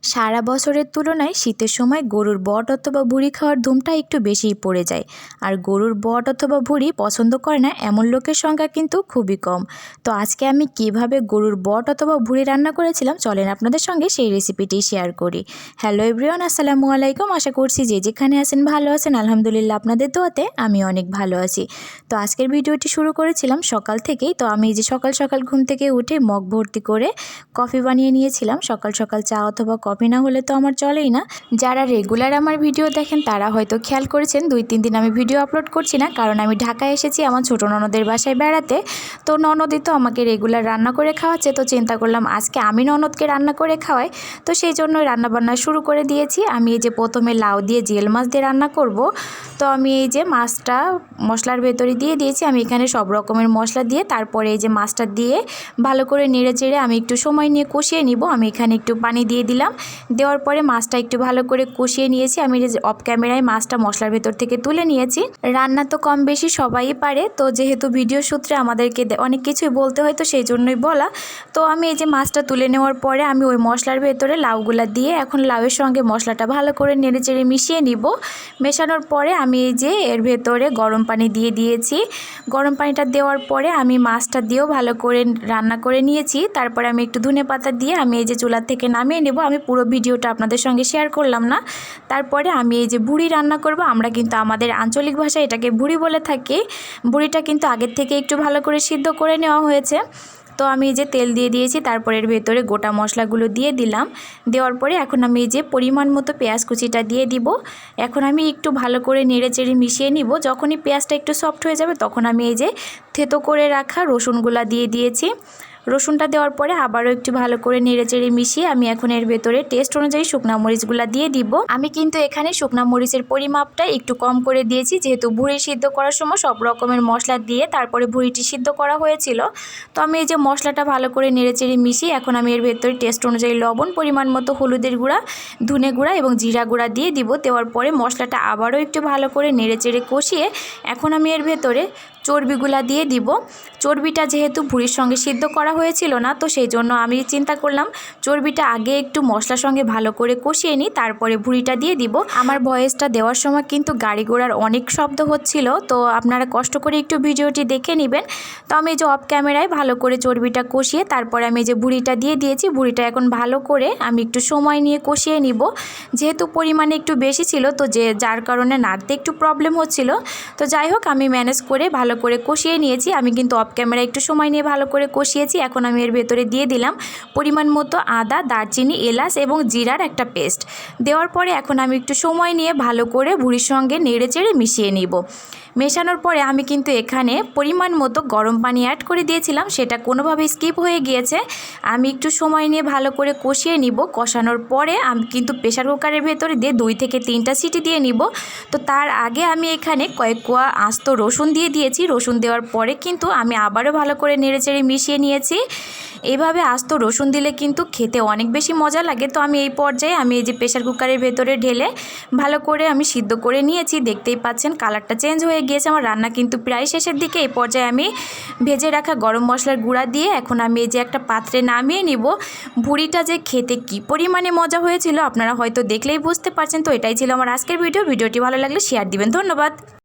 সারা বছরের তুলনায় শীতের সময় গরুর বট অথবা ভুঁড়ি খাওয়ার ধুমটা একটু বেশিই পড়ে যায়। আর গরুর বট অথবা ভুঁড়ি পছন্দ করে না এমন লোকের সংখ্যা কিন্তু খুবই কম। তো আজকে আমি কিভাবে গরুর বট অথবা ভুঁড়ি রান্না করেছিলাম চলেন আপনাদের সঙ্গে সেই রেসিপিটি শেয়ার করি। হ্যালো এভরিওয়ান, আসসালামু আলাইকুম। আশা করছি যে যেখানে আছেন ভালো আছেন। আলহামদুলিল্লাহ আপনাদের দোয়াতে আমি অনেক ভালো আছি। তো আজকের ভিডিওটি শুরু করেছিলাম সকাল থেকেই। তো আমি যে সকাল সকাল ঘুম থেকে উঠে মগ ভর্তি করে কফি বানিয়ে নিয়েছিলাম। সকাল সকাল চা অথবা কফি না হলে তো আমার চলেই না। যারা রেগুলার আমার ভিডিও দেখেন তারা হয়তো খেয়াল করেছেন 2-3 দিন আমি ভিডিও আপলোড করছি না, কারণ আমি ঢাকায় এসেছি আমার ছোটো ননদের বাসায় বেড়াতে। তো ননদই তো আমাকে রেগুলার রান্না করে খাওয়াচ্ছে, তো চিন্তা করলাম আজকে আমি ননদকে রান্না করে খাওয়াই। তো সেই জন্যই রান্নাবান্না শুরু করে দিয়েছি। আমি এই যে প্রথমে লাউ দিয়ে জিয়েল মাছ দিয়ে রান্না করব। তো আমি এই যে মাছটা মশলার ভেতরে দিয়ে দিয়েছি। আমি এখানে সব রকমের মশলা দিয়ে তারপরে এই যে মাছটা দিয়ে ভালো করে নেড়ে চেড়ে আমি একটু সময় নিয়ে কষিয়ে নিব। আমি এখানে একটু পানি দিয়ে দিলাম। দেওয়ার পরে মাছটা একটু ভালো করে কষিয়ে নিয়েছি। আমি অফ ক্যামেরায় মাছটা মশলার ভেতর থেকে তুলে নিয়েছি। রান্না তো কম বেশি সবাই পারে, তো যেহেতু ভিডিও সূত্রে আমাদেরকে অনেক কিছুই বলতে হয়, তো সেই জন্যই বলা। তো আমি এই যে মাছটা তুলে নেওয়ার পরে আমি ওই মশলার ভেতরে লাউগুলা দিয়ে এখন লাউয়ের সঙ্গে মশলাটা ভালো করে নেড়ে চেড়ে মিশিয়ে নিব। মেশানোর পরে আমি এই যে এর ভেতরে গরম পানি দিয়ে দিয়েছি। গরম পানিটা দেওয়ার পরে আমি মাছটা দিয়েও ভালো করে রান্না করে নিয়েছি। তারপরে আমি একটু ধনেপাতা দিয়ে আমি এই যে চুলা থেকে নামিয়ে নেব। আমি পুরো ভিডিওটা আপনাদের সঙ্গে শেয়ার করলাম না। তারপরে আমি এই যে ভুঁড়ি রান্না করব। আমরা কিন্তু আমাদের আঞ্চলিক ভাষায় এটাকে ভুঁড়ি বলে থাকি। ভুঁড়িটা কিন্তু আগের থেকে একটু ভালো করে সিদ্ধ করে নেওয়া হয়েছে। তো আমি এই যে তেল দিয়ে দিয়েছি, তারপরে এর ভেতরে গোটা মশলাগুলো দিয়ে দিলাম। দেওয়ার পরে এখন আমি এই যে পরিমাণ মতো পেঁয়াজ কুচিটা দিয়ে দিব। এখন আমি একটু ভালো করে নেড়ে চেড়ে মিশিয়ে নিব। যখনই পেঁয়াজটা একটু সফট হয়ে যাবে তখন আমি এই যে থেতো করে রাখা রসুনগুলা দিয়ে দিয়েছি। রসুনটা দেওয়ার পরে আবারও একটু ভালো করে নেড়ে চেড়ে মিশিয়ে আমি এখন এর ভেতরে টেস্ট অনুযায়ী শুকনা মরিচগুলা দিয়ে দিব। আমি কিন্তু এখানে শুকনা মরিচের পরিমাপটা একটু কম করে দিয়েছি, যেহেতু ভুঁড়ি সিদ্ধ করার সময় সব রকমের মশলা দিয়ে তারপরে ভুঁড়িটি সিদ্ধ করা হয়েছিল। তো আমি এই যে মশলাটা ভালো করে নেড়ে চেড়ে মিশিয়ে এখন আমি এর ভেতরে টেস্ট অনুযায়ী লবণ, পরিমাণ মতো হলুদের গুঁড়া, ধনে গুঁড়া এবং জিরা গুঁড়া দিয়ে দিব। দেওয়ার পরে মশলাটা আবারও একটু ভালো করে নেড়ে চেড়ে কষিয়ে এখন আমি এর ভেতরে চর্বিগুলা দিয়ে দিব। চর্বিটা যেহেতু ভুঁড়ির সঙ্গে সিদ্ধ করা হয়েছিল না, তো সেই জন্য আমি চিন্তা করলাম চর্বিটা আগে একটু মশলার সঙ্গে ভালো করে কষিয়ে নিই, তারপরে ভুঁড়িটা দিয়ে দিব। আমার ভয়েসটা দেওয়ার সময় কিন্তু গাড়ি ঘোড়ার অনেক শব্দ হচ্ছিল, তো আপনারা কষ্ট করে একটু ভিডিওটি দেখে নেবেন। তো আমি যে অফ ক্যামেরায় ভালো করে চর্বিটা কষিয়ে তারপরে আমি যে ভুঁড়িটা দিয়ে দিয়েছি। ভুঁড়িটা এখন ভালো করে আমি একটু সময় নিয়ে কষিয়ে নিব। যেহেতু পরিমাণে একটু বেশি ছিল, তো যার কারণে নাড়তে একটু প্রবলেম হচ্ছিল। তো যাই হোক আমি ম্যানেজ করে ভালো করে কষিয়ে নিয়েছি। আমি কিন্তু অফ ক্যামেরা একটু সময় নিয়ে ভালো করে কষিয়েছি। এখন আমি এর ভেতরে দিয়ে দিলাম পরিমাণ মতো আদা, দারচিনি, এলাচ এবং জিরার একটা পেস্ট। দেওয়ার পরে এখন আমি একটু সময় নিয়ে ভালো করে ভুঁড়ির সঙ্গে নেড়ে চেড়ে মিশিয়ে নিব। মেশানোর পরে আমি কিন্তু এখানে পরিমাণ মতো গরম পানি অ্যাড করে দিয়েছিলাম, সেটা কোনোভাবে স্কিপ হয়ে গিয়েছে। আমি একটু সময় নিয়ে ভালো করে কষিয়ে নিব। কষানোর পরে আমি কিন্তু প্রেসার কুকারের ভেতরে দিয়ে 2 থেকে 3টা সিটি দিয়ে নিব। তো তার আগে আমি এখানে কয়েক কোয়া আস্ত রসুন দিয়ে দিয়েছি। রসুন দেওয়ার পরে কিন্তু আমি আবারও ভালো করে নেড়ে চেড়ে মিশিয়ে নিয়েছি। এইভাবে আস্ত রসুন দিলে কিন্তু খেতে অনেক বেশি মজা লাগে। তো আমি এই পর্যায়ে আমি এই যে প্রেসার কুকারের ভেতরে ঢেলে ভালো করে আমি সিদ্ধ করে নিয়েছি। দেখতেই পাচ্ছেন কালারটা চেঞ্জ হয়ে গিয়েছে। আমার রান্না কিন্তু প্রায় শেষের দিকে। এই পর্যায়ে আমি ভেজে রাখা গরম মশলার গুঁড়া দিয়ে এখন আমি এই যে একটা পাত্রে নামিয়ে নিব। ভুঁড়িটা যে খেতে কী পরিমাণে মজা হয়েছিল আপনারা হয়তো দেখলেই বুঝতে পারছেন। তো এটাই ছিল আমার আজকের ভিডিওটি ভালো লাগলে শেয়ার দিবেন। ধন্যবাদ।